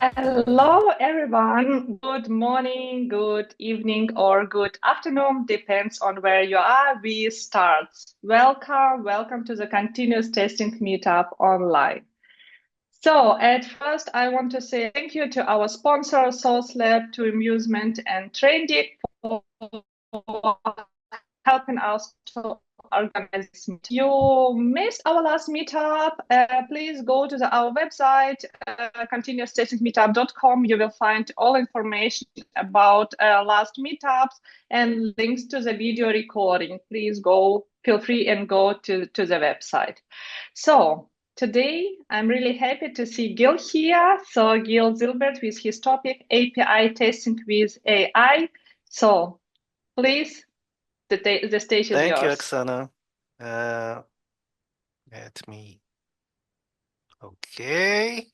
Hello, everyone. Good morning, good evening, or good afternoon, depends on where you are. We start. Welcome to the continuous testing meetup online. So, at first, I want to say thank you to our sponsor, Source Lab, to Amusement and Trendy for helping us to organize this meet. You missed our last meetup. Please go to our website, continuoustestingmeetup.com. You will find all information about last meetups and links to the video recording. Please feel free and go to the website. So today, I'm really happy to see Gil here. So Gil Zilbert with his topic, API testing with AI. So please, the stage is Thank you, yours. Oksana. Let me. Okay.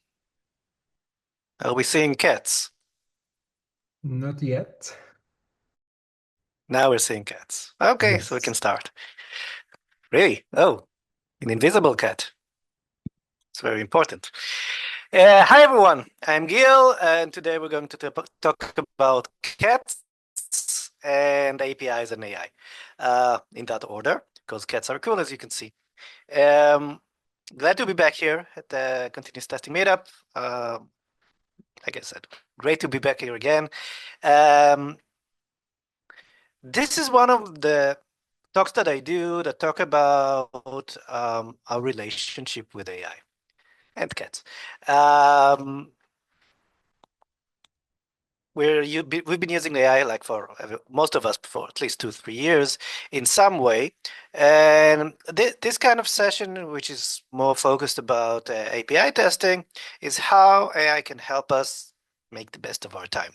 Are we seeing cats? Not yet. Now we're seeing cats. Okay, so we can Yes. start. Really? Oh, an invisible cat. It's very important. Hi, everyone. I'm Gil, and today we're going to talk about cats and APIs and AI in that order, because cats are cool, as you can see. Glad to be back here at the Continuous Testing Meetup. Like I said, great to be back here again. This is one of the talks that I do that talk about our relationship with AI and cats. We've been using AI like for most of us for at least 2-3 years in some way, and this kind of session, which is more focused about API testing, is how AI can help us make the best of our time.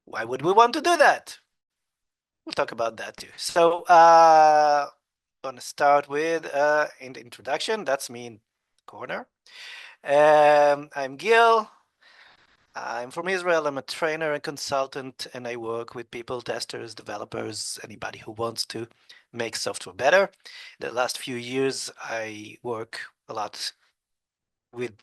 Why would we want to do that? We'll talk about that too. So I'm gonna start with in the introduction. That's me in the corner. I'm Gil. I'm from Israel. I'm a trainer and consultant, and I work with people, testers, developers, anybody who wants to make software better. The last few years, I work a lot with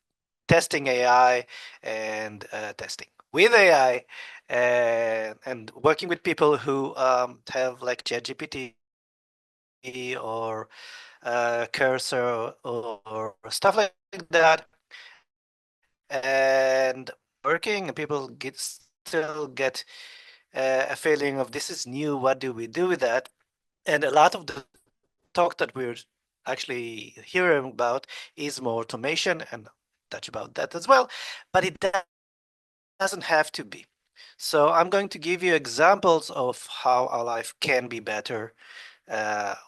testing AI and testing with AI and working with people who have like ChatGPT or Cursor or stuff like that. And working, and people still get a feeling of this is new. What do we do with that? And a lot of the talk that we're actually hearing about is more automation, and touch about that as well. But it doesn't have to be. So I'm going to give you examples of how our life can be better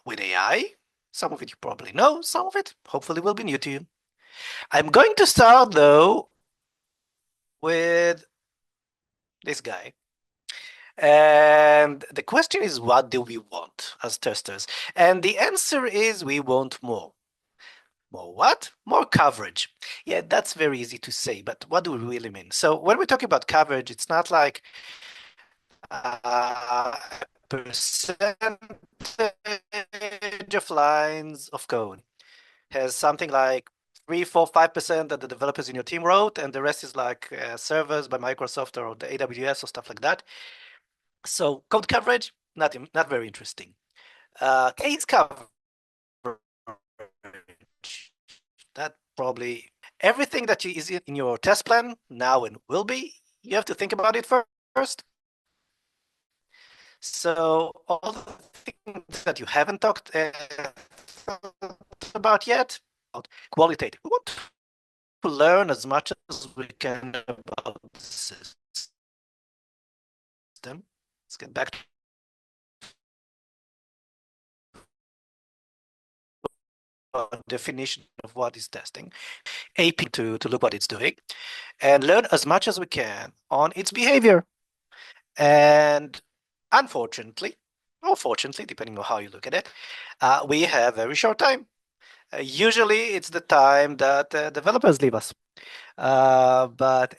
with AI. Some of it you probably know, some of it hopefully will be new to you. I'm going to start though with this guy. And the question is, what do we want as testers? And the answer is we want more. More what? More coverage. Yeah, that's very easy to say, but what do we really mean? So when we're talking about coverage, it's not like percentage of lines of code has something like 3, 4, 5% that the developers in your team wrote, and the rest is like servers by Microsoft or the AWS or stuff like that. So code coverage, not very interesting. Case coverage, that probably everything that is in your test plan now and will be, you have to think about it first. So all the things that you haven't talked about yet, qualitative. We want to learn as much as we can about the system. Let's get back to definition of what is testing. AP to look what it's doing and learn as much as we can on its behavior. And unfortunately, or fortunately, depending on how you look at it, we have very short time. Usually it's the time that developers leave us. But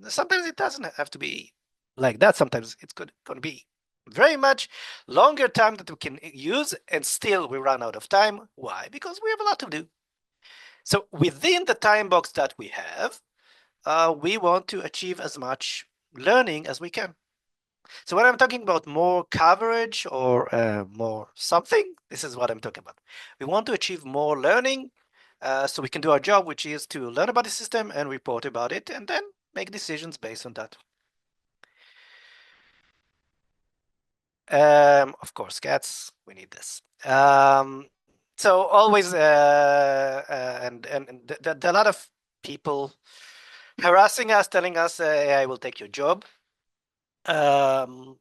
sometimes it doesn't have to be like that. Sometimes it's going to be very much longer time that we can use, and still we run out of time. Why? Because we have a lot to do. So within the time box that we have, we want to achieve as much learning as we can. So when I'm talking about more coverage or more something, this is what I'm talking about. We want to achieve more learning so we can do our job, which is to learn about the system and report about it, and then make decisions based on that. Of course, cats, we need this. So always, and there are a lot of people harassing us, telling us AI will take your job. And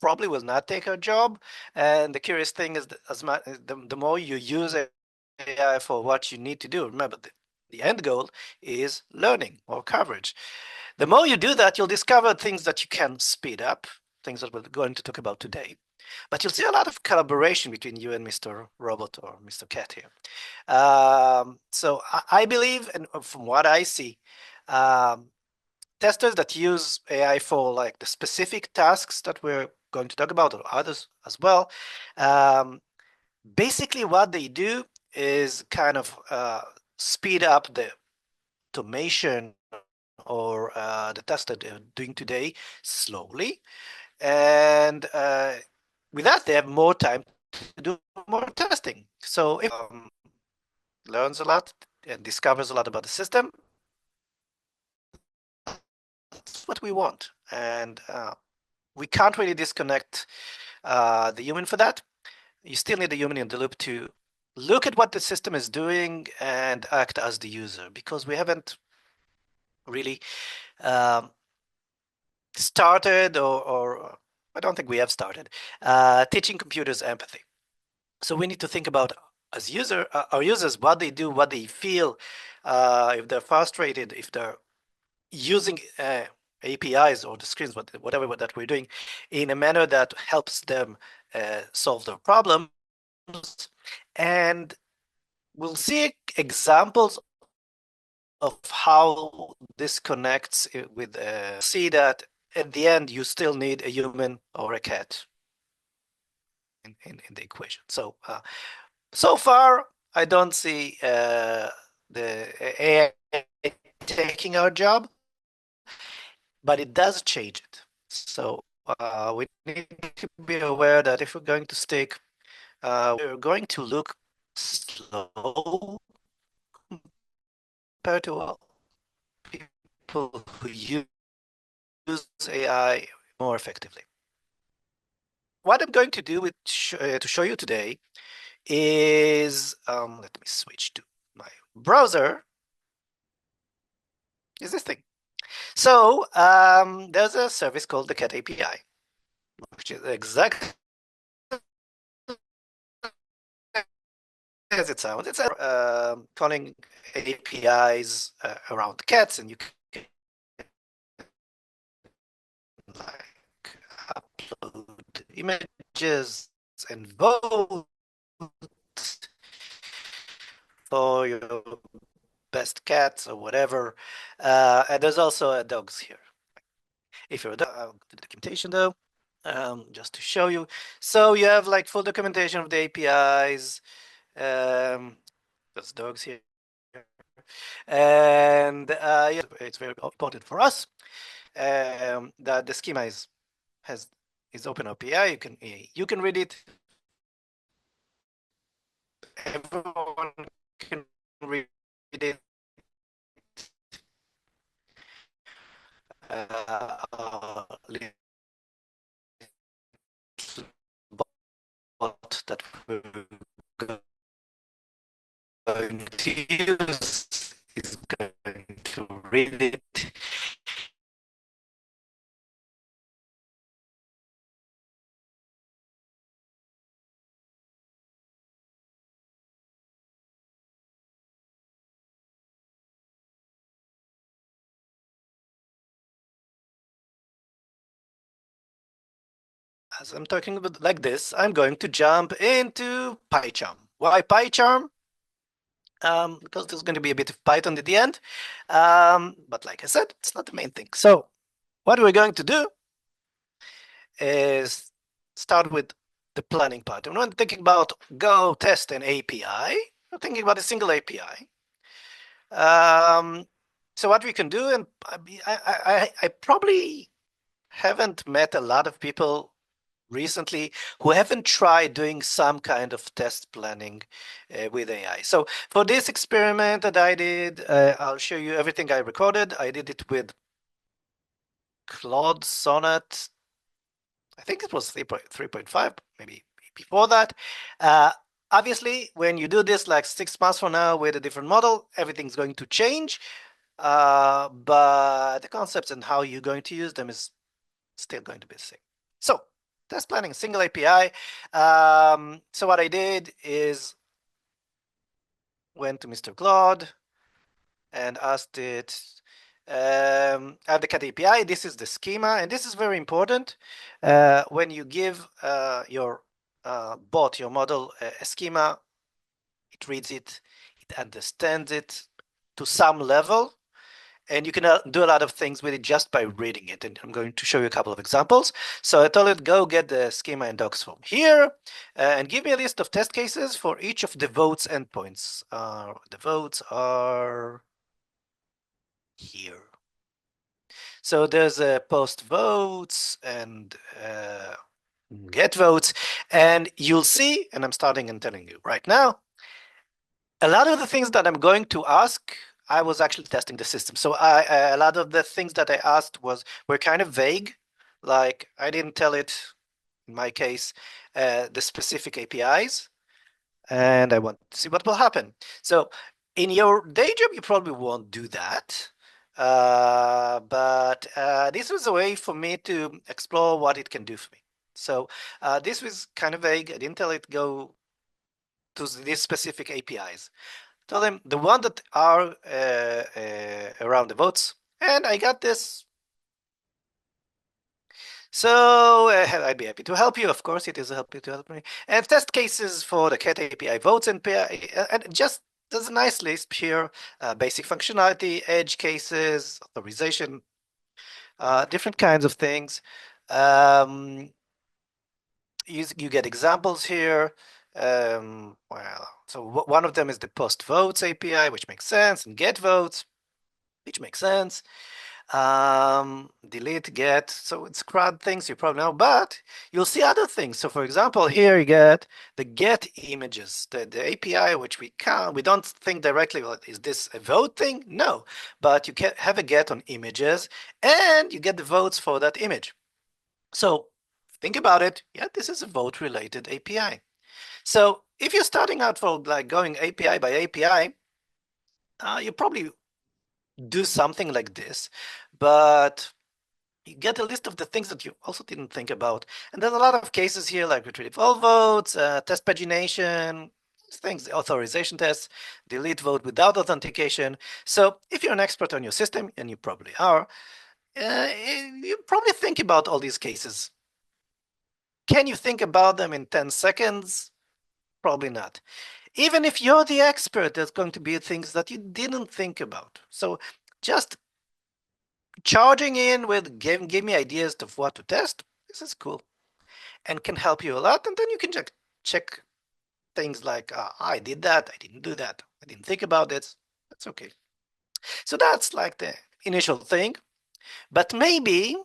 probably will not take our job. And the curious thing is that the more you use AI for what you need to do, remember the end goal is learning or coverage. The more you do that, you'll discover things that you can speed up, things that we're going to talk about today. But you'll see a lot of collaboration between you and Mr. Robot or Mr. Cat here. So I believe, and from what I see, testers that use AI for like the specific tasks that we're going to talk about, or others as well, basically what they do is kind of speed up the automation or the tasks that they're doing today slowly. And with that, they have more time to do more testing. So if learns a lot and discovers a lot about the system, that's what we want. And we can't really disconnect the human for that. You still need the human in the loop to look at what the system is doing and act as the user, because we haven't really started, or I don't think we have started, teaching computers empathy. So we need to think about as our users, what they do, what they feel, if they're frustrated, if they're using APIs or the screens, whatever that we're doing, in a manner that helps them solve their problems. And we'll see examples of how this connects with, see that at the end, you still need a human or a cat in the equation. So, so far, I don't see the AI taking our job, but it does change it. So we need to be aware that if we're going to stick, we're going to look slow compared to people who use AI more effectively. What I'm going to do to show you today is, let me switch to my browser, is this thing. So there's a service called the Cat API, which is exactly as it sounds. It's calling APIs around cats, and you can like upload images and vote for your best cats or whatever. And there's also dogs here. If you're a dog, I'll go to the documentation though, just to show you. So you have like full documentation of the APIs. There's dogs here. And yeah, it's very important for us that the schema is open API. You can read it. Everyone can read it. Bot that we're going to use is going to read it. As I'm talking about like this, I'm going to jump into PyCharm. Why PyCharm? Because there's going to be a bit of Python at the end. But like I said, it's not the main thing. So what we're going to do is start with the planning part. We're not thinking about go test an API. We're thinking about a single API. So what we can do, and I probably haven't met a lot of people recently who haven't tried doing some kind of test planning with AI. So for this experiment that I did, I'll show you everything I recorded. I did it with Claude Sonnet. I think it was 3.5, maybe before that. Obviously, when you do this like 6 months from now with a different model, everything's going to change. But the concepts and how you're going to use them is still going to be the same. So test planning, single API. So what I did is went to Mr. Claude and asked it, at the cat API, this is the schema, and this is very important. When you give your bot, your model, a schema, it reads it, it understands it to some level, and you can do a lot of things with it just by reading it. And I'm going to show you a couple of examples. So I told it, go get the schema and docs from here, and give me a list of test cases for each of the votes endpoints. The votes are here. So there's a post votes and get votes, and you'll see, and I'm starting and telling you right now, a lot of the things that I'm going to ask, I was actually testing the system. So a lot of the things that I asked were kind of vague. Like I didn't tell it, in my case, the specific APIs, and I want to see what will happen. So in your day job, you probably won't do that. But this was a way for me to explore what it can do for me. So this was kind of vague. I didn't tell it go to these specific APIs. Tell them the one that are around the votes, and I got this. So I'd be happy to help you. Of course, it is happy to help me. And test cases for the cat API votes and just there's a nice list here: basic functionality, edge cases, authorization, different kinds of things. You get examples here. Well, so one of them is the post votes API, which makes sense, and get votes, which makes sense. Delete, get, so it's CRUD things you probably know, but you'll see other things. So for example, here you get the get images, the API, which we don't think directly, well, is this a vote thing? No, but you can have a get on images and you get the votes for that image. So think about it. Yeah, this is a vote related API. So if you're starting out for like going API by API, you probably do something like this, but you get a list of the things that you also didn't think about. And there's a lot of cases here like retrieve all votes, test pagination, things, authorization tests, delete vote without authentication. So if you're an expert on your system, and you probably are, you probably think about all these cases. Can you think about them in 10 seconds? Probably not. Even if you're the expert, there's going to be things that you didn't think about. So just charging in with give me ideas of what to test, this is cool and can help you a lot. And then you can just check things like, I did that, I didn't do that, I didn't think about it. That's okay. So that's like the initial thing. But maybe,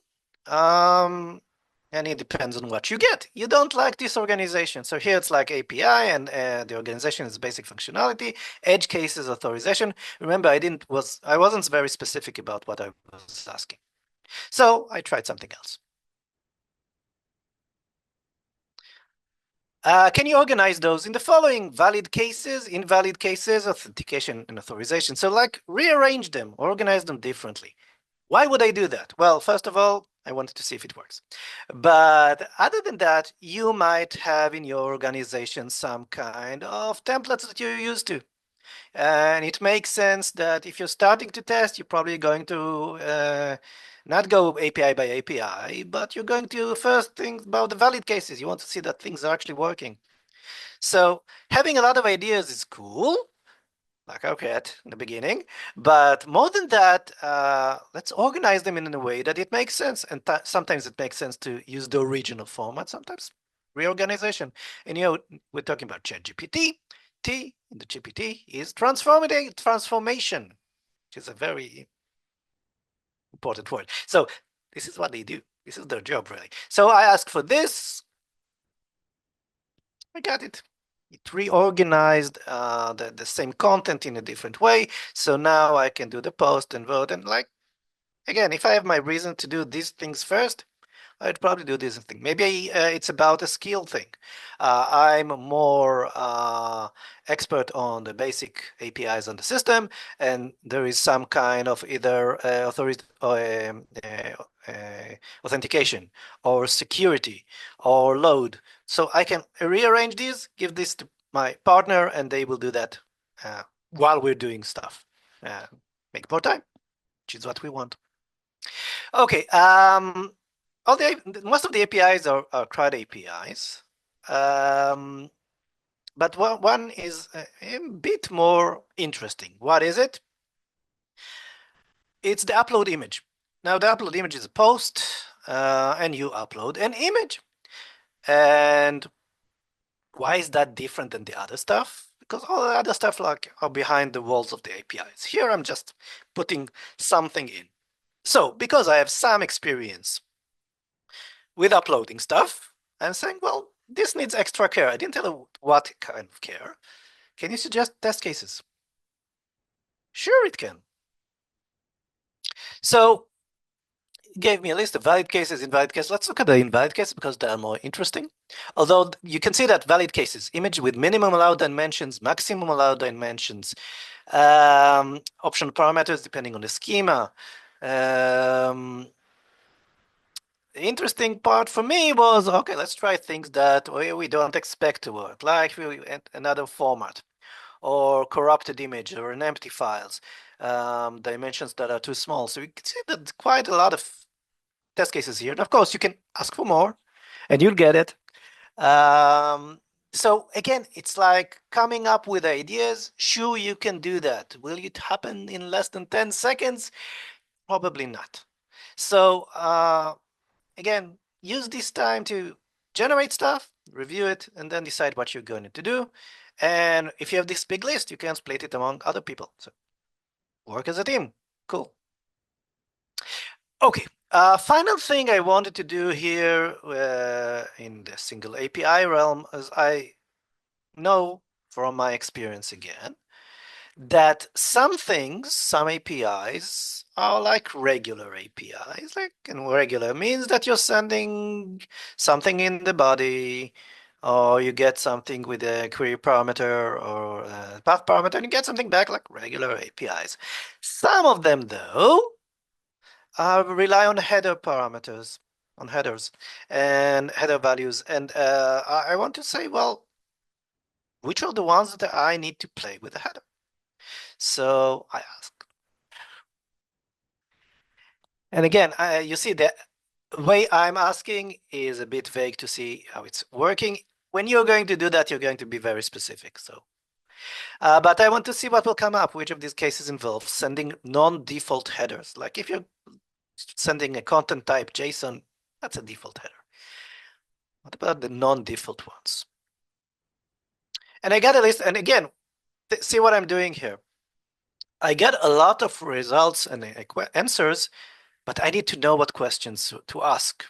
and it depends on what you get. You don't like this organization. So here it's like API and the organization is basic functionality, edge cases, authorization. Remember, I wasn't very specific about what I was asking. So I tried something else. Can you organize those in the following: valid cases, invalid cases, authentication, and authorization? So like rearrange them, organize them differently. Why would I do that? Well, first of all, I wanted to see if it works. But other than that, you might have in your organization some kind of templates that you're used to. And it makes sense that if you're starting to test, you're probably going to not go API by API, but you're going to first think about the valid cases. You want to see that things are actually working. So having a lot of ideas is cool, like okay at the beginning, but more than that, let's organize them in a way that it makes sense. And sometimes it makes sense to use the original format, sometimes reorganization. And we're talking about ChatGPT. T in the GPT is transformation, which is a very important word. So this is what they do. This is their job, really. So I asked for this. I got it. It reorganized the same content in a different way. So now I can do the post and vote. And like, again, if I have my reason to do these things first, I'd probably do this thing. Maybe it's about a skill thing. I'm more expert on the basic APIs on the system, and there is some kind of either authentication or security or load. So I can rearrange these, give this to my partner, and they will do that while we're doing stuff. Make more time, which is what we want. Okay. Most of the APIs are CRUD APIs, but one is a bit more interesting. What is it? It's the upload image. Now, the upload image is a post, and you upload an image. And why is that different than the other stuff? Because all the other stuff are behind the walls of the APIs. Here, I'm just putting something in. So, because I have some experience with uploading stuff, I'm saying, well, this needs extra care. I didn't tell you what kind of care. Can you suggest test cases? Sure, it can. So it gave me a list of valid cases, invalid cases. Let's look at the invalid cases because they are more interesting. Although you can see that valid cases, image with minimum allowed dimensions, maximum allowed dimensions, optional parameters depending on the schema. The interesting part for me was, okay, let's try things that we don't expect to work, like another format, or corrupted image, or an empty files, dimensions that are too small. So you can see that quite a lot of test cases here. And of course, you can ask for more, and you'll get it. So again, it's like coming up with ideas. Sure, you can do that. Will it happen in less than 10 seconds? Probably not. So again, use this time to generate stuff, review it, and then decide what you're going to do. And if you have this big list, you can split it among other people. So work as a team. Cool. Okay. Final thing I wanted to do here in the single API realm is I know from my experience again that some things, some APIs are like regular APIs. And regular means that you're sending something in the body, or you get something with a query parameter or a path parameter, and you get something back like regular APIs. Some of them, though, rely on header parameters, on headers and header values. And I want to say, well, which are the ones that I need to play with the header? So I ask. And again, you see the way I'm asking is a bit vague to see how it's working. When you're going to do that, you're going to be very specific. So, but I want to see what will come up. Which of these cases involves sending non-default headers? Like if you're sending a content type JSON, that's a default header. What about the non-default ones? And I got a list. And again, see what I'm doing here. I get a lot of results and answers, but I need to know what questions to ask.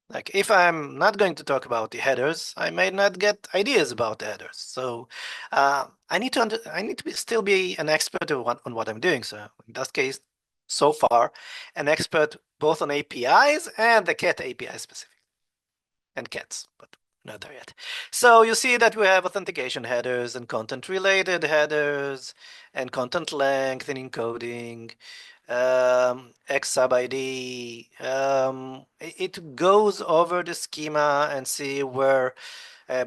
Like if I'm not going to talk about the headers, I may not get ideas about the headers. So I need to still be an expert on what I'm doing. So in that case, so far, an expert both on APIs and the cat API specific, and cats, but not there yet. So you see that we have authentication headers and content related headers and content length and encoding. X sub ID. It goes over the schema and see where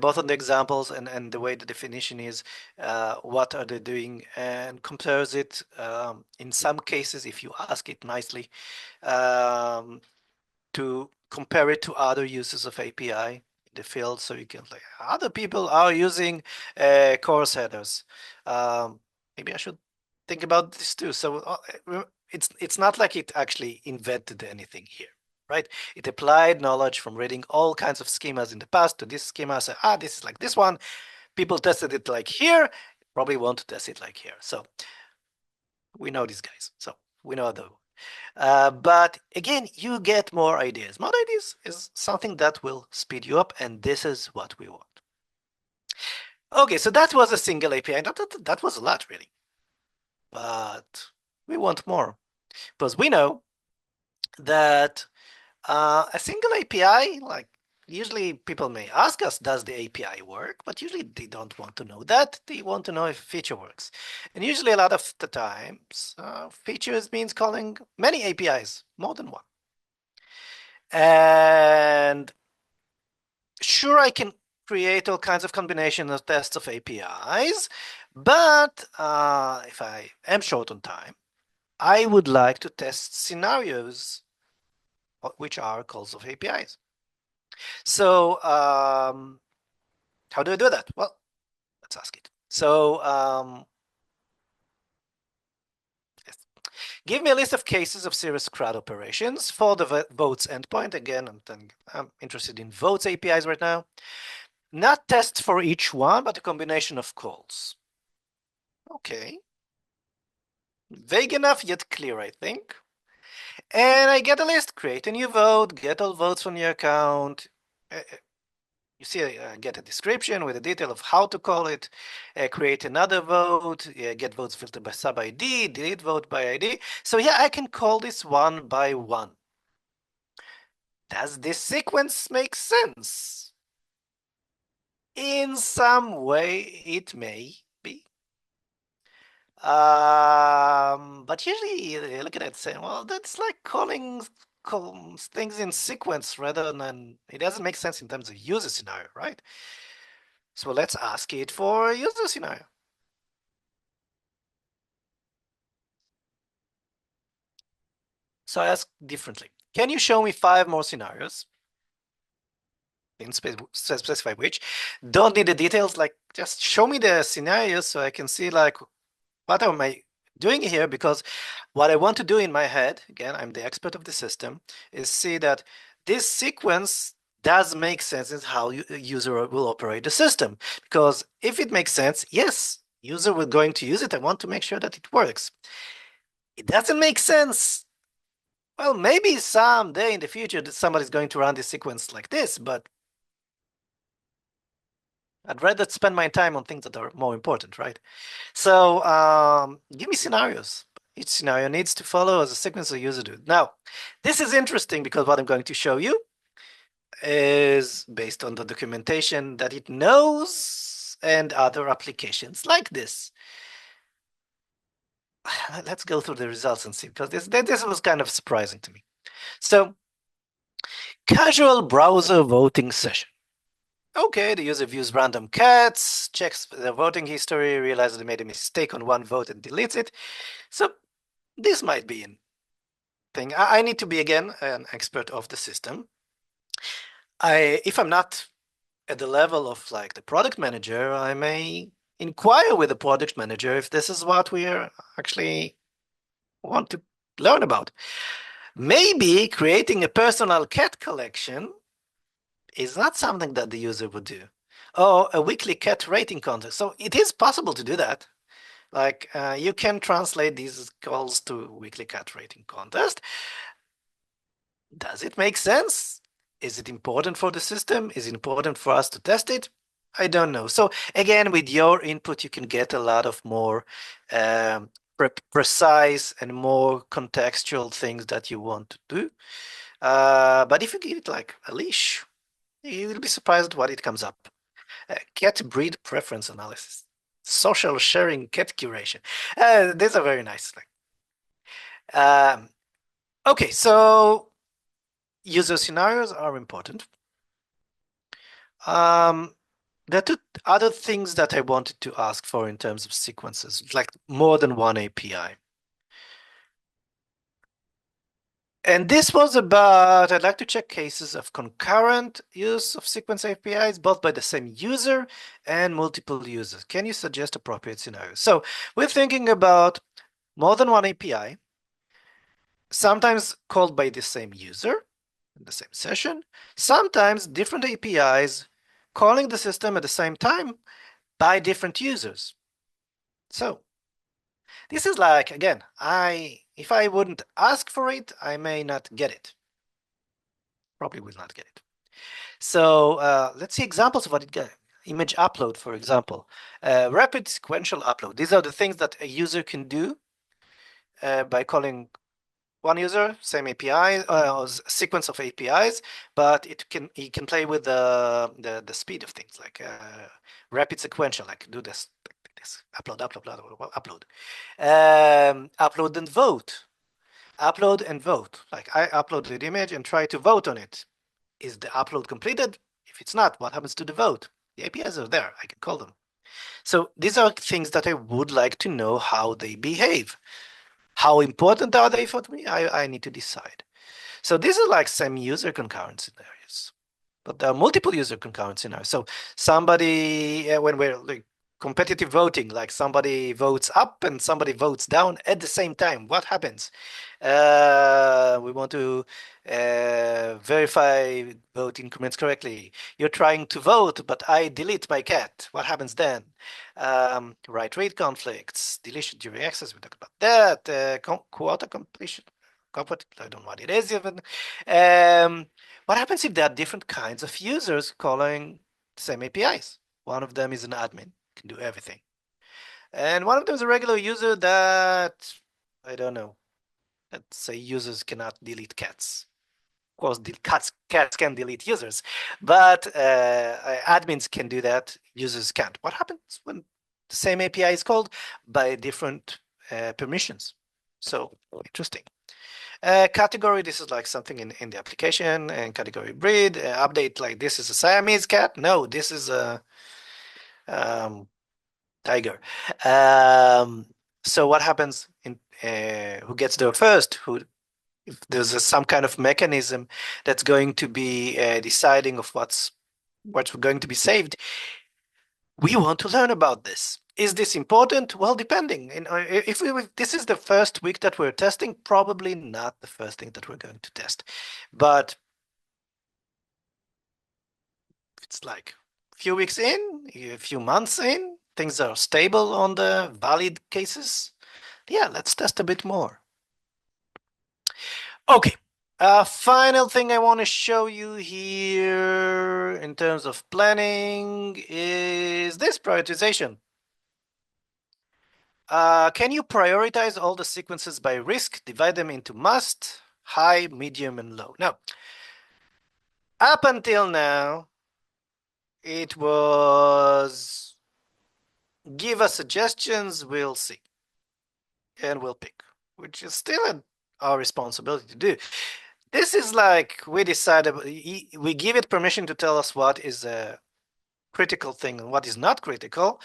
both on the examples and the way the definition is, what are they doing, and compares it in some cases, if you ask it nicely, to compare it to other uses of API in the field. So you can like, other people are using course headers. Maybe I should think about this too. So it's not like it actually invented anything here, right? It applied knowledge from reading all kinds of schemas in the past to this schema. So this is like this one. People tested it like here. Probably want to test it like here. So we know these guys. So we know But again, you get more ideas. More ideas is something that will speed you up, and this is what we want. Okay, so that was a single API. That was a lot, really. But we want more because we know that a single API, like usually people may ask us, does the API work? But usually they don't want to know that. They want to know if a feature works. And usually a lot of the times, features means calling many APIs, more than one. And sure, I can create all kinds of combinations of tests of APIs, but if I am short on time, I would like to test scenarios which are calls of APIs. So how do I do that? Well, let's ask it. So yes. Give me a list of cases of serious CRUD operations for the votes endpoint. Again, I'm interested in votes APIs right now. Not tests for each one, but a combination of calls. Okay. Vague enough, yet clear, I think. And I get a list, create a new vote, get all votes from your account. You see, I get a description with a detail of how to call it, create another vote, get votes filtered by sub-ID, delete vote by ID. So yeah, I can call this one by one. Does this sequence make sense? In some way, it may be. But usually you look at it saying, well, that's like calling things in sequence rather than, it doesn't make sense in terms of user scenario, right? So let's ask it for a user scenario. So I ask differently. Can you show me 5 more scenarios? Didn't specify which. Don't need the details, like just show me the scenarios so I can see like what am I doing here, because what I want to do in my head, again, I'm the expert of the system, is see that this sequence does make sense in how a user will operate the system. Because if it makes sense, yes, user will going to use it. I want to make sure that it works. It doesn't make sense. Well, maybe someday in the future that somebody's going to run this sequence like this, but I'd rather spend my time on things that are more important, right? So give me scenarios. Each scenario needs to follow as a sequence the user do. Now, this is interesting because what I'm going to show you is based on the documentation that it knows and other applications like this. Let's go through the results and see, because this was kind of surprising to me. So, casual browser voting session. Okay, the user views random cats, checks the voting history, realizes they made a mistake on one vote and deletes it. So this might be a thing. I need to be, again, an expert of the system. If I'm not at the level of like the product manager, I may inquire with the product manager if this is what we are actually want to learn about. Maybe creating a personal cat collection is not something that the user would do. Or a weekly cat rating contest. So it is possible to do that. Like you can translate these calls to weekly cat rating contest. Does it make sense? Is it important for the system? Is it important for us to test it? I don't know. So again, with your input, you can get a lot of more precise and more contextual things that you want to do. But if you give it like a leash, you will be surprised what it comes up. Cat breed preference analysis, social sharing cat curation. These are very nice. Okay, so user scenarios are important. There are 2 other things that I wanted to ask for in terms of sequences, like more than one API. And this was about, I'd like to check cases of concurrent use of sequence APIs, both by the same user and multiple users. Can you suggest appropriate scenarios? So we're thinking about more than one API, sometimes called by the same user in the same session, sometimes different APIs calling the system at the same time by different users. So This is like, again, if I wouldn't ask for it, I may not get it. Probably will not get it. So let's see examples of what it gets. Image upload, for example. Rapid sequential upload. These are the things that a user can do by calling one user, same API, sequence of APIs, but he can play with the speed of things, like rapid sequential, like do this, upload, upload and vote. Upload and vote. Like I uploaded the image and try to vote on it. Is the upload completed? If it's not, what happens to the vote? The APIs are there. I can call them. So these are things that I would like to know how they behave. How important are they for me? I need to decide. So these are like some user concurrent scenarios, but there are multiple user concurrent scenarios. So somebody, when we're like competitive voting, like somebody votes up and somebody votes down at the same time, what happens? We want to verify vote increments correctly. You're trying to vote, but I delete my cat. What happens then? Write-read conflicts, deletion during access. We talked about that. Quota completion. I don't know what it is even. What happens if there are different kinds of users calling the same APIs? One of them is an admin, can do everything. And one of them is a regular user that, I don't know, let's say users cannot delete cats. Of course, cats can delete users, but admins can do that, users can't. What happens when the same API is called by different permissions? So interesting. Category, this is like something in the application, and category breed, update like this is a Siamese cat. No, this is a tiger. So what happens in who gets there first? If there's some kind of mechanism that's going to be deciding of what's going to be saved. We want to learn about this. Is this important? Well, depending. If this is the first week that we're testing, probably not the first thing that we're going to test. But it's like a few weeks in, a few months in, things are stable on the valid cases. Yeah, let's test a bit more. Okay. Final thing I want to show you here in terms of planning is this prioritization. Can you prioritize all the sequences by risk, divide them into must, high, medium, and low? Now, up until now, it was give us suggestions, we'll see, and we'll pick, which is still our responsibility to do. This is like we decided, we give it permission to tell us what is a critical thing and what is not critical.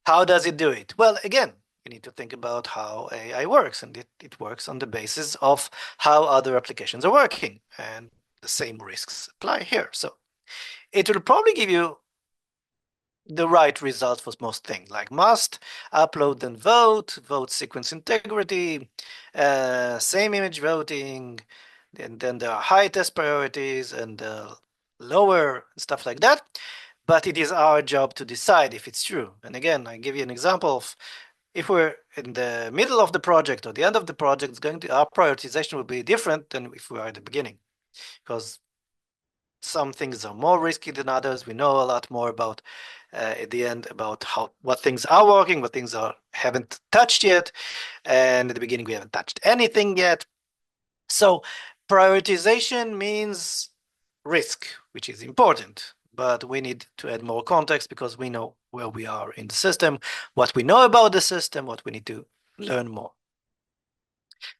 How does it do it? Well, again, you need to think about how AI works, and it works on the basis of how other applications are working, and the same risks apply here. So it will probably give you the right result for most things, like must, upload and vote, vote sequence integrity, same image voting, and then there are high test priorities and lower, stuff like that. But it is our job to decide if it's true. And again, I give you an example of if we're in the middle of the project or the end of the project, our prioritization will be different than if we are at the beginning, because some things are more risky than others. We know a lot more about at the end about what things are working, what things haven't touched yet, and at the beginning we haven't touched anything yet. So prioritization means risk, which is important, but we need to add more context because we know where we are in the system, what we know about the system, what we need to learn more.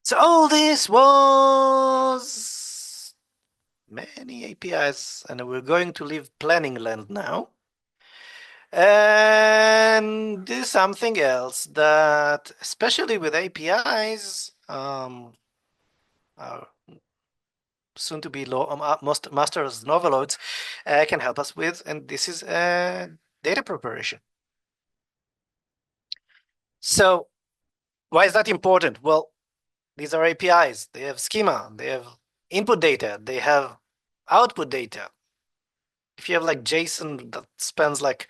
So all this was many APIs, and we're going to leave planning land now. And do something else that, especially with APIs, are soon to be masters noveloids can help us with, and this is data preparation. So why is that important? Well, these are APIs. They have schema, they have input data, they have output data. If you have like JSON that spans like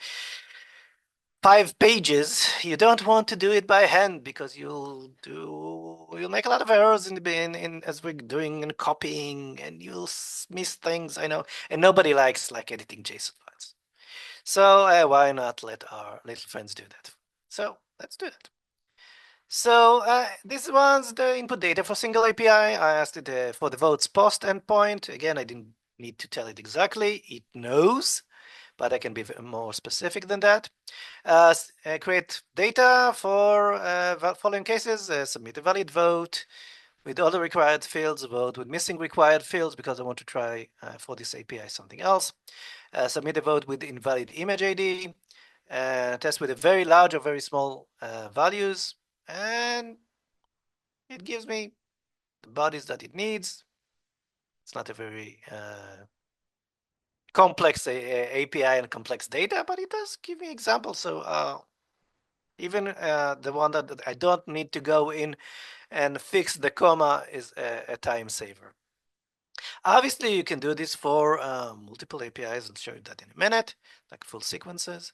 5 pages, you don't want to do it by hand because you'll make a lot of errors in as we're doing and copying, and you'll miss things. I know, and nobody likes like editing JSON files. So why not let our little friends do that? So let's do that. So this one's the input data for single API. I asked it for the votes post endpoint. Again, I didn't need to tell it exactly. It knows, but I can be more specific than that. Create data for following cases, submit a valid vote with all the required fields, vote with missing required fields because I want to try for this API something else. Submit a vote with invalid image ID, test with a very large or very small values, and it gives me the bodies that it needs. It's not a very complex API and complex data, but it does give me examples. So even the one that I don't need to go in and fix the comma is a time saver. Obviously, you can do this for multiple APIs. I'll show you that in a minute, like full sequences.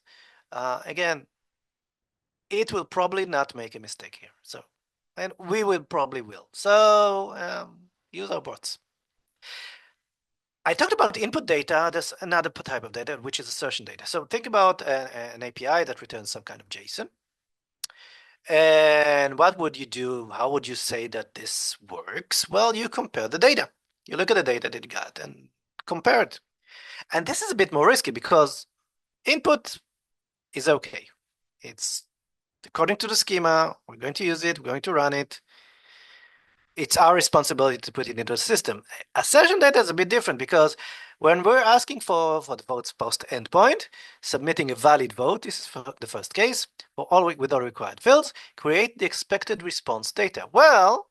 Again, it will probably not make a mistake here. So, and we will probably will. So use our bots. I talked about input data. There's another type of data, which is assertion data. So think about an API that returns some kind of JSON. And what would you do? How would you say that this works? Well, you compare the data. You look at the data that you got and compare it. And this is a bit more risky because input is okay. It's according to the schema. We're going to use it. We're going to run it. It's our responsibility to put it into the system. Assertion data is a bit different because when we're asking for the votes post endpoint, submitting a valid vote, this is for the first case, for all with all required fields, create the expected response data. Well,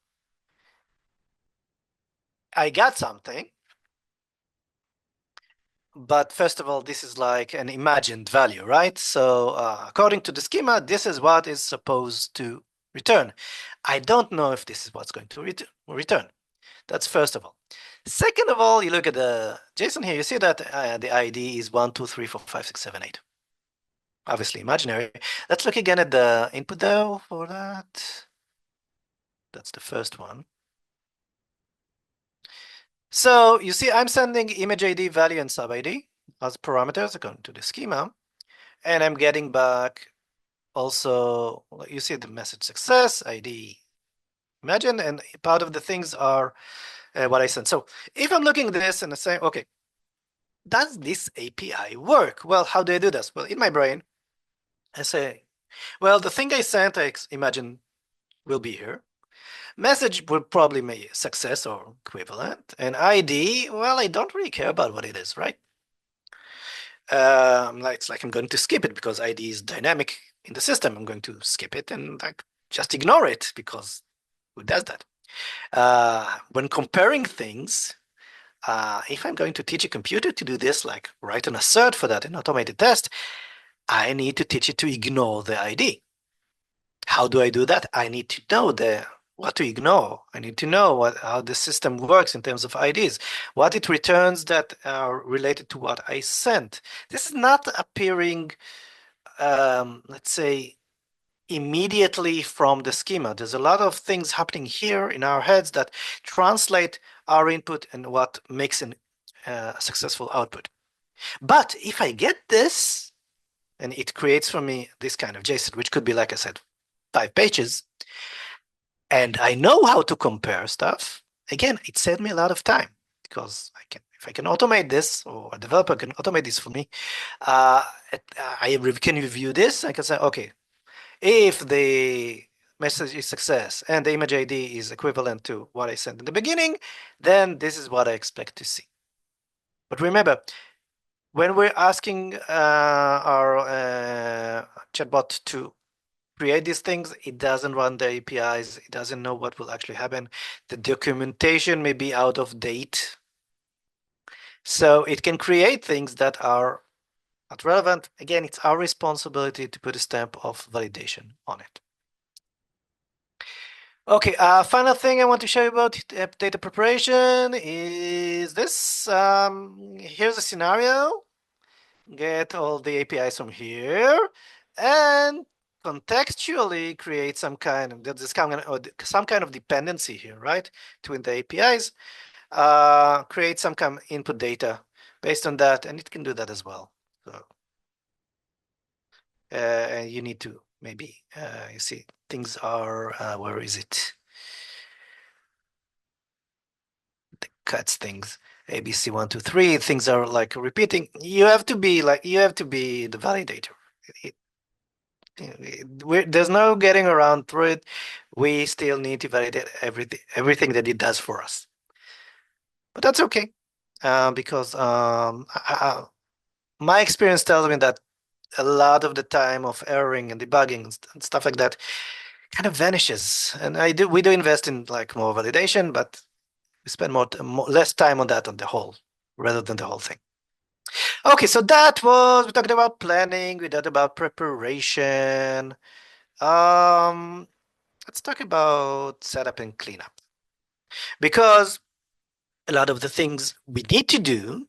I got something, but first of all, this is like an imagined value, right? So according to the schema, this is what is supposed to return. I don't know if this is what's going to return. That's first of all. Second of all, you look at the JSON here, you see that the ID is 1, 2, 3, 4, 5, 6, 7, 8. Obviously imaginary. Let's look again at the input though for that. That's the first one. So you see I'm sending image ID, value, and sub ID as parameters according to the schema. And I'm getting back also, you see the message success, ID, imagine, and part of the things are what I sent. So if I'm looking at this and I say, okay, does this API work? Well, how do I do this? Well, in my brain, I say, well, the thing I sent, I imagine will be here. Message will probably be success or equivalent. And ID, well, I don't really care about what it is, right? It's like I'm going to skip it because ID is dynamic in the system. I'm going to skip it and like just ignore it because who does that? When comparing things, if I'm going to teach a computer to do this, like write an assert for that, an automated test, I need to teach it to ignore the ID. How do I do that? I need to know what to ignore. I need to know how the system works in terms of IDs, what it returns that are related to what I sent. This is not appearing, let's say, immediately from the schema. There's a lot of things happening here in our heads that translate our input and what makes a successful output. But if I get this, and it creates for me this kind of JSON, which could be, like I said, 5 pages, and I know how to compare stuff, again, it saved me a lot of time because if I can automate this, or a developer can automate this for me, I can review this. I can say, okay, if the message is success and the image ID is equivalent to what I sent in the beginning, then this is what I expect to see. But remember, when we're asking our chatbot to create these things, it doesn't run the APIs. It doesn't know what will actually happen. The documentation may be out of date. So it can create things that are not relevant. Again, it's our responsibility to put a stamp of validation on it. Okay, final thing I want to show you about data preparation is this. Here's a scenario. Get all the APIs from here. and contextually create some kind of dependency here, right, between the APIs. Create some kind of input data based on that, and it can do that as well. So and you need to maybe you see things are where is it? The cuts things. ABC 1, 2, 3. Things are like repeating. You have to be the validator. There's no getting around through it. We still need to validate everything that it does for us. But that's okay, because my experience tells me that a lot of the time of erroring and debugging and stuff like that kind of vanishes. And we do invest in like more validation, but we spend less time on that on the whole rather than the whole thing. Okay, so we talked about planning, we talked about preparation. Let's talk about setup and cleanup, because a lot of the things we need to do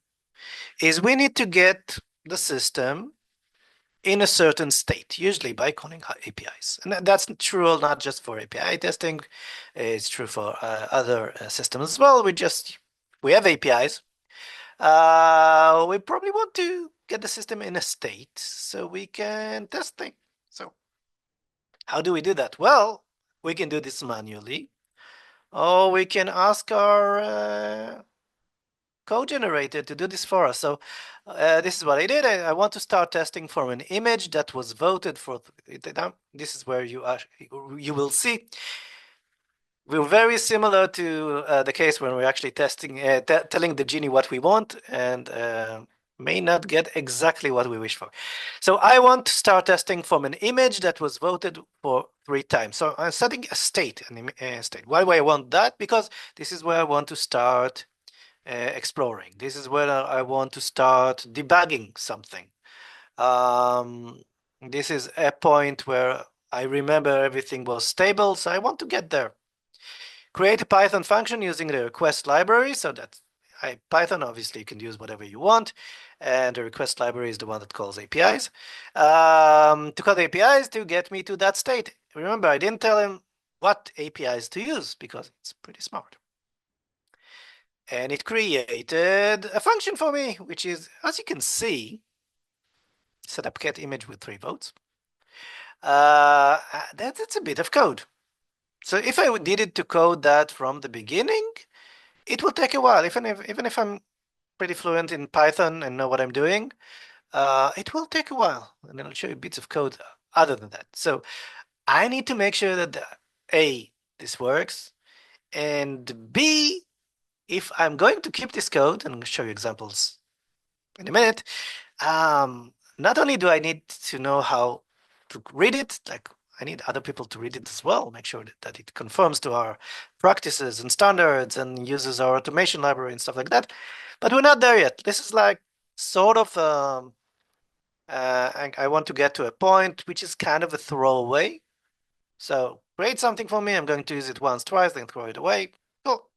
is we need to get the system in a certain state, usually by calling APIs. And that's true not just for API testing, it's true for other systems as well. We have APIs. We probably want to get the system in a state so we can test things. So how do we do that? Well, we can do this manually, or we can ask our code generator to do this for us. So this is what I did. I want to start testing from an image that was voted for. This is where you will see. We're very similar to the case when we're actually testing, telling the Genie what we want, and may not get exactly what we wish for. So I want to start testing from an image that was voted for 3 times. So I'm setting a state, Why do I want that? Because this is where I want to start exploring. This is where I want to start debugging something. This is a point where I remember everything was stable, so I want to get there. Create a Python function using the request library. So that Python, obviously, you can use whatever you want. And the request library is the one that calls APIs. To call APIs to get me to that state. Remember, I didn't tell him what APIs to use because it's pretty smart. And it created a function for me, which is, as you can see, set up get image with 3 votes. That's a bit of code. So if I needed to code that from the beginning, it will take a while. Even if I'm pretty fluent in Python and know what I'm doing, it will take a while. And then I'll show you bits of code other than that. So I need to make sure that A, this works, and B, if I'm going to keep this code, and I'll show you examples in a minute, not only do I need to know how to read it, like I need other people to read it as well, make sure that it conforms to our practices and standards and uses our automation library and stuff like that. But we're not there yet. This is like sort of, I want to get to a point which is kind of a throwaway. So create something for me. I'm going to use it once, twice, then throw it away. Cool.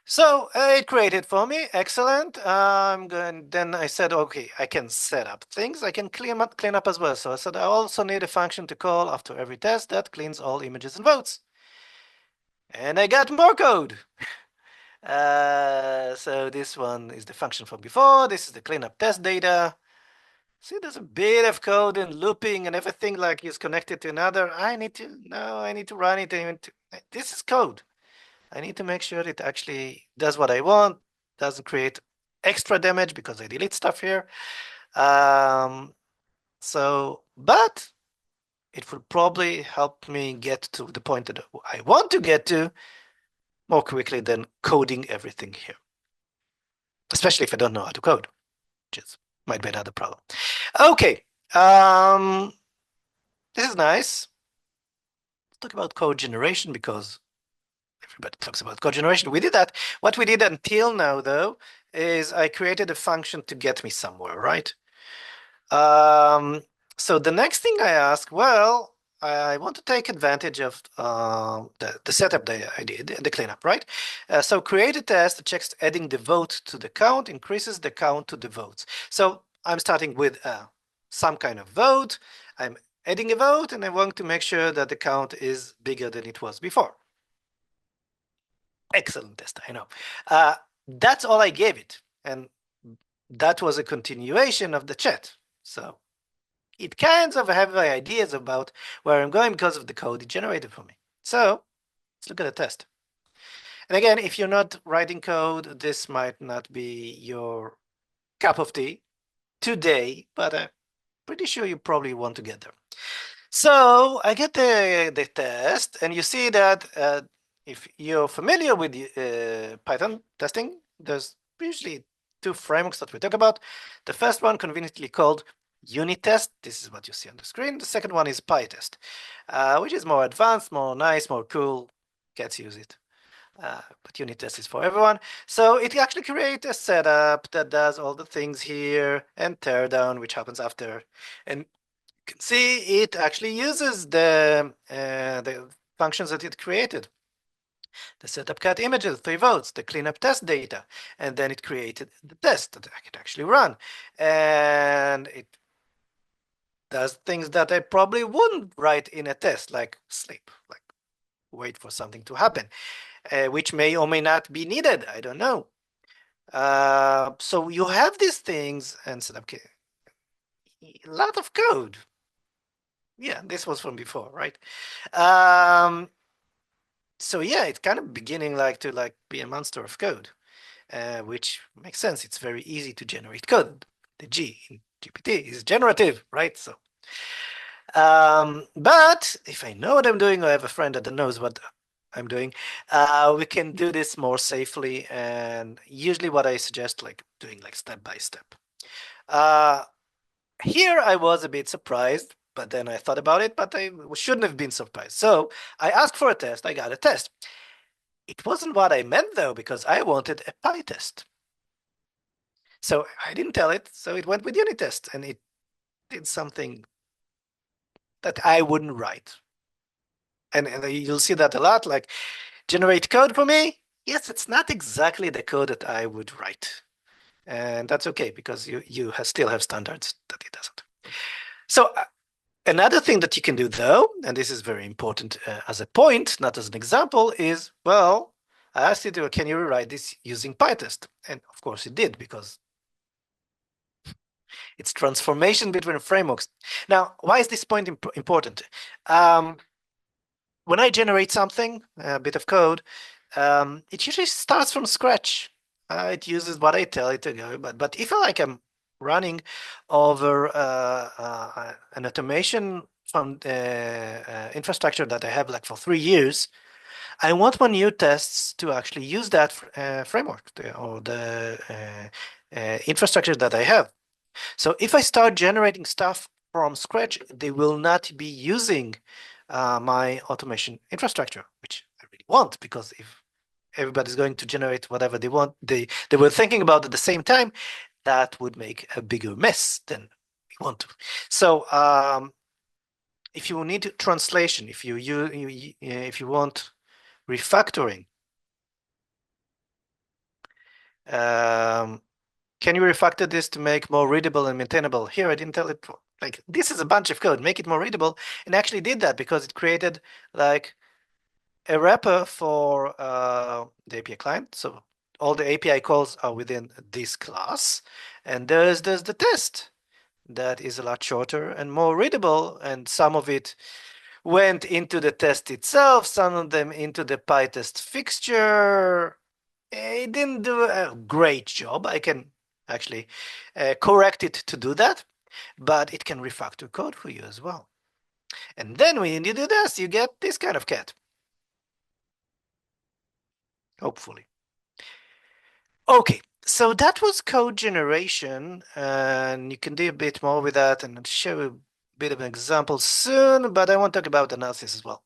So it created for me. Excellent. Then I said, okay, I can set up things. I can clean up as well. So I said, I also need a function to call after every test that cleans all images and votes. And I got more code. So this one is the function from before. This is the cleanup test data. See, there's a bit of code and looping and everything like is connected to another. I need to run it. This is code. I need to make sure it actually does what I want, doesn't create extra damage because I delete stuff here. But it will probably help me get to the point that I want to get to more quickly than coding everything here. Especially if I don't know how to code, which might be another problem. Okay, this is nice. Let's talk about code generation because everybody talks about code generation. We did that. What we did until now, though, is I created a function to get me somewhere, right? So the next thing I ask, well, I want to take advantage of the setup that I did, the cleanup, right? So create a test that checks adding the vote to the count, increases the count to the votes. So I'm starting with some kind of vote. I'm adding a vote, and I want to make sure that the count is bigger than it was before. Excellent test, I know. That's all I gave it. And that was a continuation of the chat. So it kind of have ideas about where I'm going because of the code it generated for me. So let's look at the test. And again, if you're not writing code, this might not be your cup of tea today, but I'm pretty sure you probably want to get there. So I get the test, and you see that if you're familiar with Python testing, there's usually two frameworks that we talk about. The first one, conveniently called unit test. This is what you see on the screen. The second one is PyTest, which is more advanced, more nice, more cool. Cats use it. But unit test is for everyone. So it actually creates a setup that does all the things here and teardown, which happens after. And you can see it actually uses the functions that it created. The setup cat images, 3 votes, the cleanup test data, and then it created the test that I could actually run. And it does things that I probably wouldn't write in a test, like sleep, like wait for something to happen. Which may or may not be needed. I don't know. So you have these things and set up a lot of code. Yeah, this was from before, right? So yeah, it's kind of beginning to be a monster of code, which makes sense. It's very easy to generate code. The G in GPT is generative, right? So, but if I know what I'm doing, or I have a friend that knows what I'm doing, we can do this more safely. And usually what I suggest, like doing like step by step. Here I was a bit surprised, but then I thought about it, but I shouldn't have been surprised. So I asked for a test, I got a test. It wasn't what I meant though, because I wanted a PyTest. So I didn't tell it, so it went with unit test, and it did something that I wouldn't write. And you'll see that a lot, like generate code for me. Yes, it's not exactly the code that I would write. And that's okay, because you still have standards that it doesn't. So another thing that you can do though, and this is very important as a point, not as an example, is, well, I asked you to, can you rewrite this using PyTest? And of course it did, because it's transformation between frameworks. Now, why is this point important? When I generate something, a bit of code, it usually starts from scratch. It uses what I tell it to go. But if I'm running over an automation from the infrastructure that I have like for 3 years, I want my new tests to actually use that framework or the infrastructure that I have. So if I start generating stuff from scratch, they will not be using my automation infrastructure, which I really want, because if everybody's going to generate whatever they want, they were thinking about at the same time, that would make a bigger mess than we want to. So if you need translation, if you want refactoring, can you refactor this to make more readable and maintainable? Here, I didn't tell it, like, this is a bunch of code, make it more readable, and actually did that because it created like a wrapper for the API client. So all the API calls are within this class, and there's the test that is a lot shorter and more readable, and some of it went into the test itself, some of them into the PyTest fixture. It didn't do a great job. I can actually correct it to do that, but it can refactor code for you as well. And then when you do this, you get this kind of cat. Hopefully. Okay, so that was code generation, and you can do a bit more with that, and I'll show a bit of an example soon, but I want to talk about analysis as well.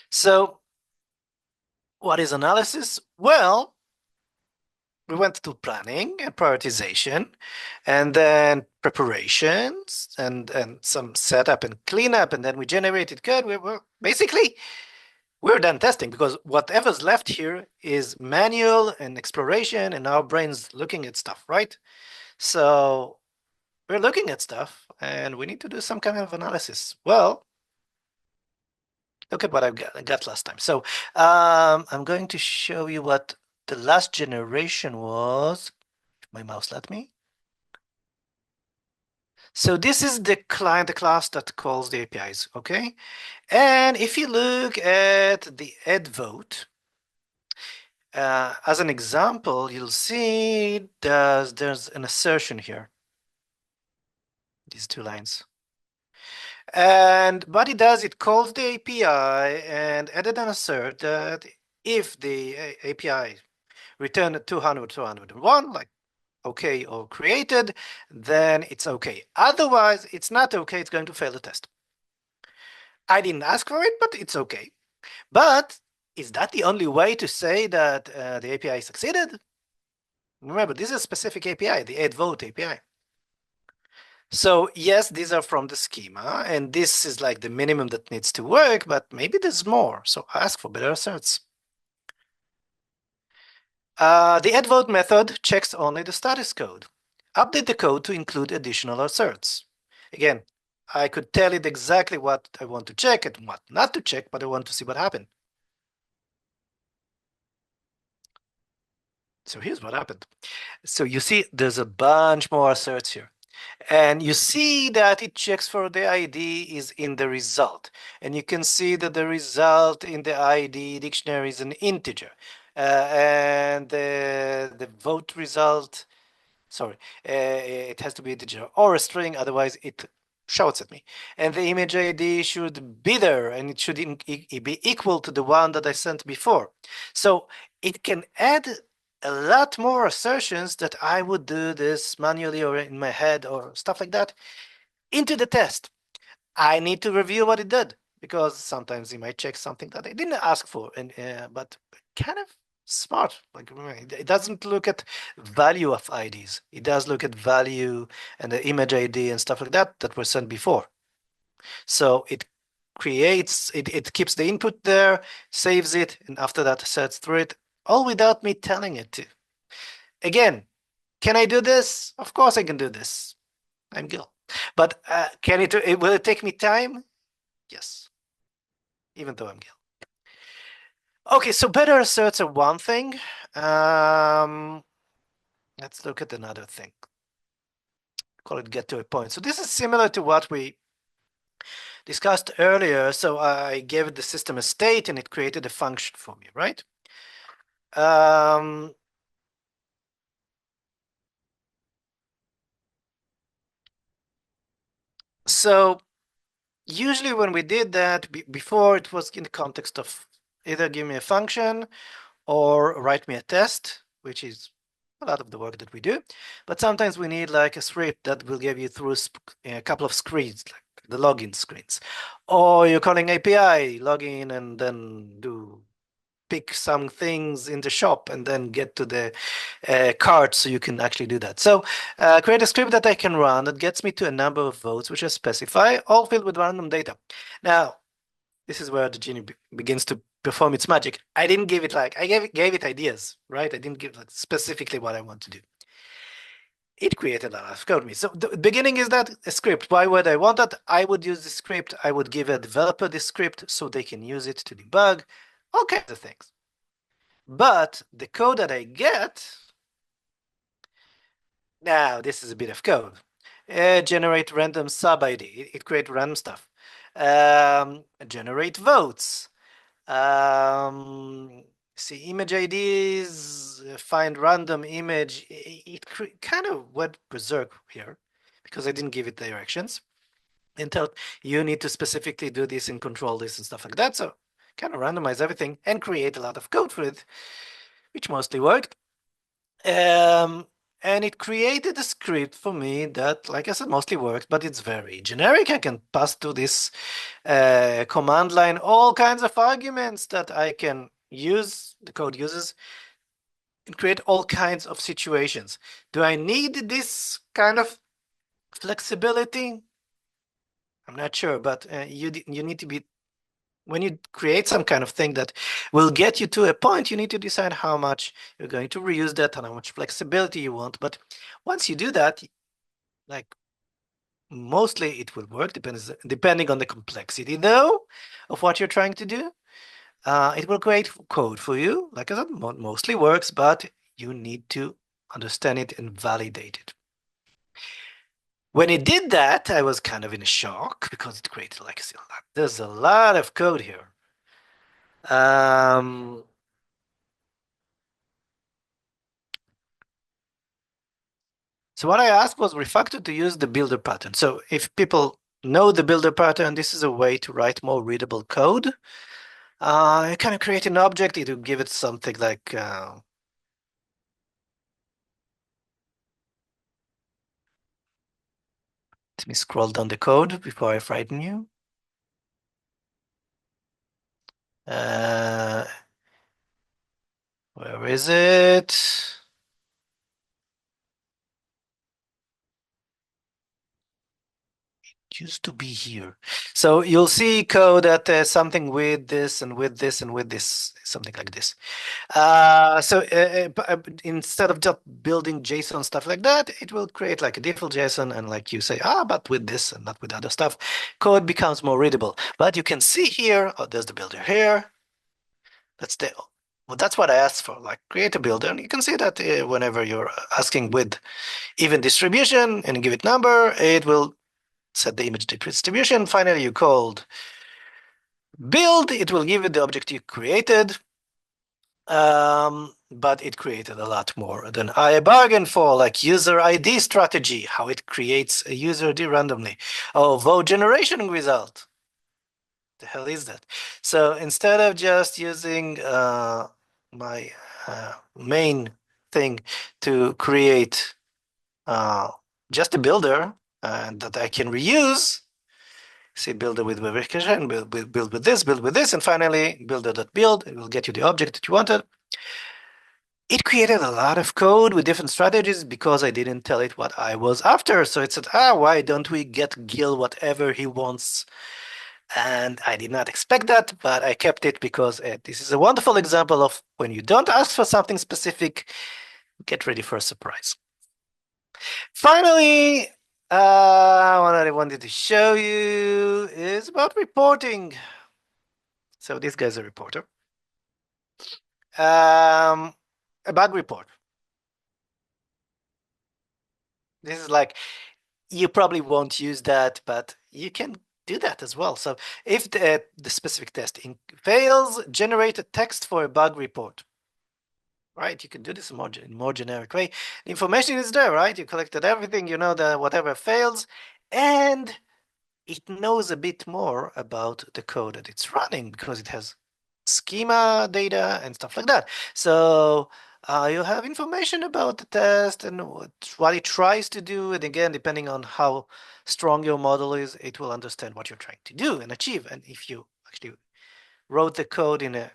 So what is analysis? Well, we went to planning and prioritization, and then preparations, and some setup and cleanup, and then we generated code. We're done testing, because whatever's left here is manual and exploration and our brains looking at stuff, right? So we're looking at stuff and we need to do some kind of analysis. Well, look at what I got last time. So I'm going to show you what the last generation was. If my mouse let me. So this is the client, the class that calls the APIs, okay? And if you look at the add vote, as an example, you'll see there's an assertion here. These two lines. And what it does, it calls the API and added an assert that if the API returned 200, 201, like okay or created, then it's okay. Otherwise, it's not okay. It's going to fail the test. I didn't ask for it, but it's okay. But is that the only way to say that the API succeeded? Remember, this is a specific API, the add vote API. So yes, these are from the schema, and this is like the minimum that needs to work, but maybe there's more. So ask for better asserts. The add vote method checks only the status code. Update the code to include additional asserts. Again, I could tell it exactly what I want to check and what not to check, but I want to see what happened. So here's what happened. So you see there's a bunch more asserts here. And you see that it checks for the ID is in the result. And you can see that the result in the ID dictionary is an integer. And the vote result, sorry, it has to be integer or a string, otherwise it shouts at me. And the image ID should be there, and it should be equal to the one that I sent before. So it can add a lot more assertions that I would do this manually or in my head or stuff like that into the test. I need to review what it did, because sometimes it might check something that I didn't ask for, and but kind of smart. Like it doesn't look at value of IDs. It does look at value and the image ID and stuff like that that were sent before. So it creates, it keeps the input there, saves it, and after that sets through it, all without me telling it to. Again, can I do this? Of course I can do this. I'm Gil. But will it take me time? Yes, even though I'm Gil. Okay, so better asserts are one thing. Let's look at another thing. Call it get to a point. So this is similar to what we discussed earlier. So I gave the system a state and it created a function for me, right? So usually when we did that before, it was in the context of either give me a function or write me a test, which is a lot of the work that we do. But sometimes we need like a script that will give you through a couple of screens, like the login screens. Or you're calling API, log in and then pick some things in the shop and then get to the cart so you can actually do that. So create a script that I can run that gets me to a number of votes which I specify, all filled with random data. Now, this is where the genie begins to perform its magic. I didn't give it I gave it ideas, right? I didn't give specifically what I want to do. It created a lot of code me. So the beginning is that a script. Why would I want that? I would use the script. I would give a developer the script so they can use it to debug, all kinds of things. But the code that I get, now this is a bit of code. Generate random sub ID. It creates random stuff. Generate votes. See image IDs, find random image. It kind of went berserk here because I didn't give it directions and tell you need to specifically do this and control this and stuff like that. So kind of randomize everything and create a lot of code for it, which mostly worked. And it created a script for me that, like I said, mostly works, but it's very generic. I can pass to this command line all kinds of arguments that I can use, the code uses, and create all kinds of situations. Do I need this kind of flexibility? I'm not sure, but you need to be, when you create some kind of thing that will get you to a point, you need to decide how much you're going to reuse that and how much flexibility you want. But once you do that, like Mostly it will work, depending on the complexity, though, of what you're trying to do. It will create code for you. Like I said, mostly works, but you need to understand it and validate it. When it did that, I was kind of in a shock because it created like there's a lot of code here. So what I asked was refactor to use the builder pattern. So if people know the builder pattern, this is a way to write more readable code. You kind of create an object, it will give it something like let me scroll down the code before I frighten you. Where is it? It used to be here. So you'll see code that something with this and with this and with this, something like this. Instead of just building JSON stuff like that, it will create like a default JSON and like you say, but with this and not with other stuff, code becomes more readable. But you can see here, there's the builder here. That's what I asked for, like create a builder. And you can see that whenever you're asking with even distribution and give it number, it will set the image distribution. Finally, you called build, it will give you the object you created. But it created a lot more than I bargained for, like user ID strategy, how it creates a user ID randomly. Oh, vote generation result. The hell is that? So instead of just using my main thing to create just a builder that I can reuse, say builder with verification, build with this, and finally builder.build, it will get you the object that you wanted. It created a lot of code with different strategies because I didn't tell it what I was after. So it said, why don't we get Gil whatever he wants? And I did not expect that, but I kept it because this is a wonderful example of when you don't ask for something specific, get ready for a surprise. Finally, what I wanted to show you is about reporting. So this guy's a reporter. A bug report. This is like, you probably won't use that, but you can do that as well. So if the specific test fails, generate a text for a bug report. Right, you can do this in more generic way. The information is there, right? You collected everything, you know that whatever fails, and it knows a bit more about the code that it's running because it has schema data and stuff like that. So you have information about the test and what it tries to do. And again, depending on how strong your model is, it will understand what you're trying to do and achieve. And if you actually wrote the code in a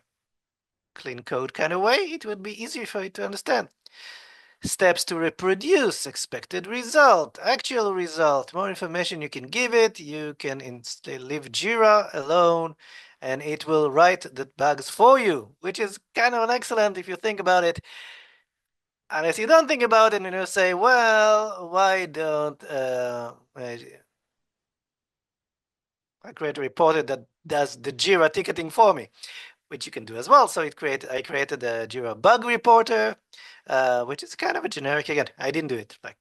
clean code kind of way, it would be easier for you to understand. Steps to reproduce expected result, actual result. More information you can give it. You can leave Jira alone and it will write the bugs for you, which is kind of an excellent if you think about it. Unless you don't think about it and you say, well, why don't I create a reporter that does the Jira ticketing for me? Which you can do as well. So I created a Jira bug reporter, which is kind of a generic. Again, I didn't do it. Like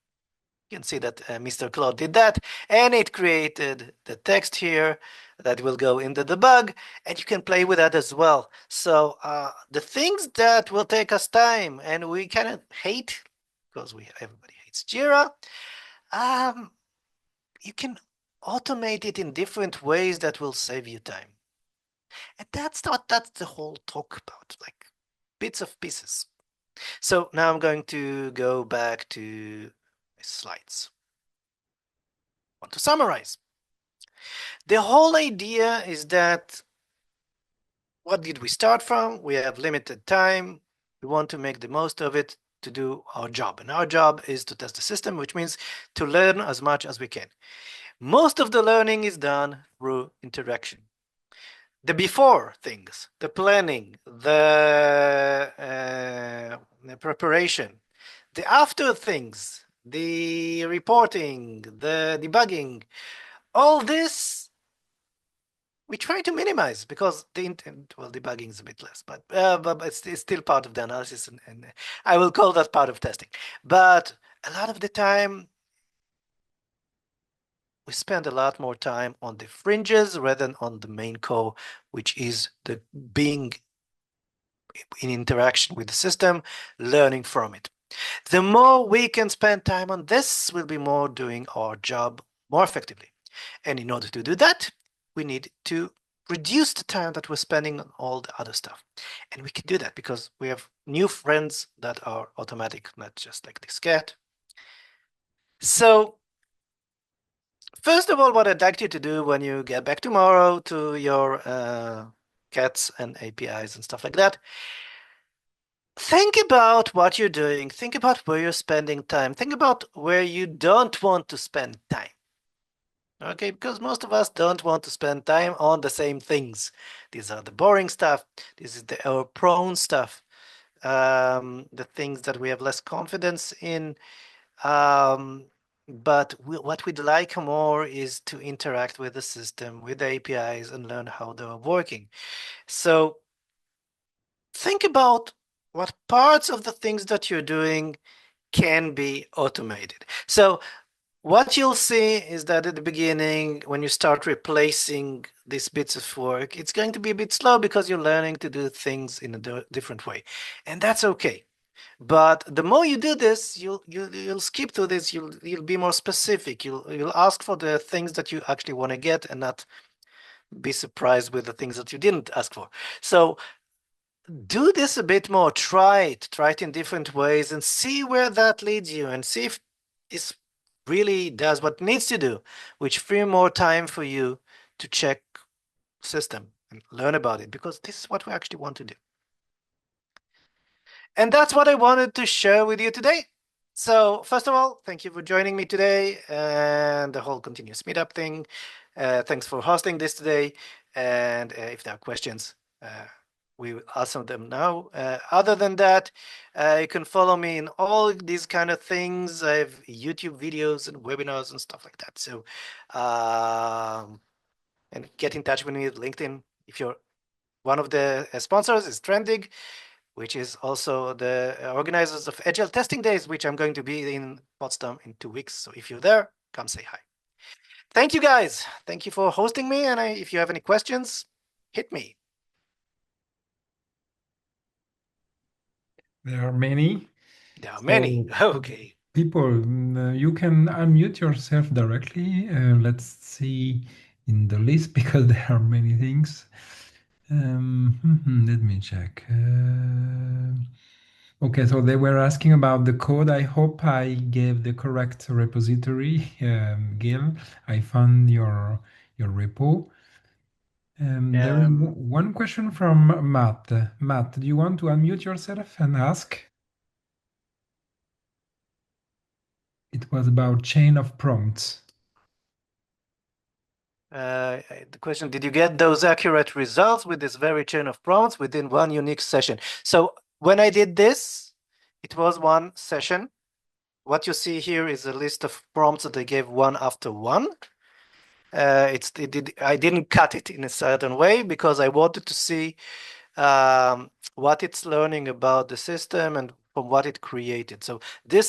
you can see that Mr. Claude did that, and it created the text here that will go into the bug, and you can play with that as well. So the things that will take us time and we kind of hate because everybody hates Jira, you can automate it in different ways that will save you time. And that's the whole talk about, like bits of pieces. So now I'm going to go back to my slides. I want to summarize. The whole idea is that what did we start from? We have limited time. We want to make the most of it to do our job. And our job is to test the system, which means to learn as much as we can. Most of the learning is done through interaction. The before things, the planning, the preparation, the after things, the reporting, the debugging, all this we try to minimize because the intent, well, debugging is a bit less, but it's still part of the analysis, and I will call that part of testing. But a lot of the time, we spend a lot more time on the fringes rather than on the main core, which is the being in interaction with the system, learning from it. The more we can spend time on this, we'll be more doing our job more effectively. And in order to do that, we need to reduce the time that we're spending on all the other stuff. And we can do that because we have new friends that are automatic, not just like this cat. So first of all, what I'd like you to do when you get back tomorrow to your cats and APIs and stuff like that, think about what you're doing. Think about where you're spending time. Think about where you don't want to spend time. Okay, because most of us don't want to spend time on the same things. These are the boring stuff. This is the error-prone stuff. The things that we have less confidence in. But what we'd like more is to interact with the system, with the APIs, and learn how they're working. So think about what parts of the things that you're doing can be automated. So what you'll see is that at the beginning, when you start replacing these bits of work, it's going to be a bit slow because you're learning to do things in a different way. And that's okay. But the more you do this, you'll skip through this. You'll be more specific. You'll ask for the things that you actually want to get and not be surprised with the things that you didn't ask for. So do this a bit more. Try it in different ways and see where that leads you, and see if this really does what it needs to do, which free more time for you to check system and learn about it, because this is what we actually want to do. And that's what I wanted to share with you today. So first of all, thank you for joining me today and the whole continuous meetup thing. Thanks for hosting this today. And if there are questions, we will answer them now. Other than that, you can follow me in all these kind of things. I have YouTube videos and webinars and stuff like that. So, and get in touch with me at LinkedIn. If you're one of the sponsors, is Trendig, which is also the organizers of Agile Testing Days, which I'm going to be in Potsdam in 2 weeks. So if you're there, come say hi. Thank you, guys. Thank you for hosting me. And if you have any questions, hit me. There are many. There are many. Okay. People, you can unmute yourself directly. Let's see in the list because there are many things. Let me check. Okay, so they were asking about the code. I hope I gave the correct repository, Gil. I found your repo. There is one question from Matt. Matt, do you want to unmute yourself and ask? It was about chain of prompts. The question, did you get those accurate results with this very chain of prompts within one unique session? So when I did this, it was one session. What you see here is a list of prompts that I gave one after one. I didn't cut it in a certain way because I wanted to see what it's learning about the system and from what it created. So this